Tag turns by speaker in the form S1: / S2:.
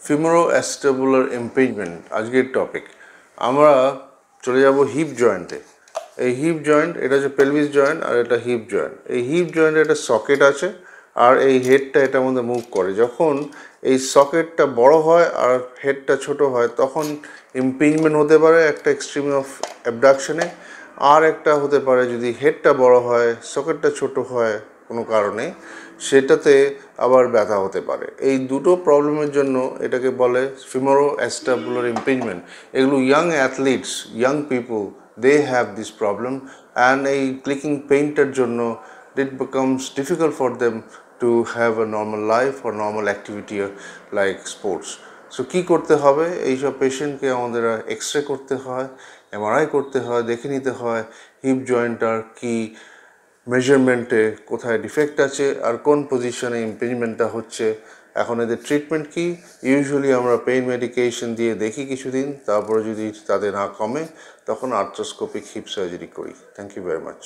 S1: ফিমোরোঅ্যাস্টাবুলার ইমপিঞ্জমেন্ট আজকের টপিক। আমরা চলে যাব হিপ জয়েন্টে। এই হিপ জয়েন্ট, এটা হচ্ছে পেলভিস জয়েন্ট আর এটা হিপ জয়েন্ট। এই হিপ জয়েন্টে একটা সকেট আছে আর এই হেডটা এটার মধ্যে মুভ করে। যখন এই সকেটটা বড় হয় আর হেডটা ছোট হয় তখন ইমপিঞ্জমেন্ট হতে পারে একটা এক্সট্রিম অফ অ্যাবডাকশনে, আর একটা হতে পারে যদি হেডটা বড় হয় সকেটটা ছোট হয় কোনো কারণে, সেটাতে আবার ব্যথা হতে পারে। এই দুটো প্রবলেমের জন্য এটাকে বলে ফিমোরোঅ্যাস্টাবুলার ইমপিঞ্জমেন্ট। এগুলো young athletes, young people, they have this problem, and এই ক্লিকিং পেইনটার জন্য it becomes difficult for them to have a normal life or normal activity like sports. So কী করতে হবে? এইসব পেশেন্টকে আমাদের এক্স-রে করতে হয়, এমআরআই করতে হয়, দেখে নিতে হয় হিপ জয়েন্টটার কী মেজারমেন্টে কোথায় ডিফেক্ট আছে আর কোন পজিশনে ইমপিঞ্জমেন্টটা হচ্ছে। এখন এদের ট্রিটমেন্ট কি? ইউজুয়ালি আমরা পেইন মেডিকেশন দিয়ে দেখি কিছুদিন, তারপরে যদি তাদের না কমে তখন আর্থ্রোস্কোপিক হিপ সার্জারি করি। Thank you very much.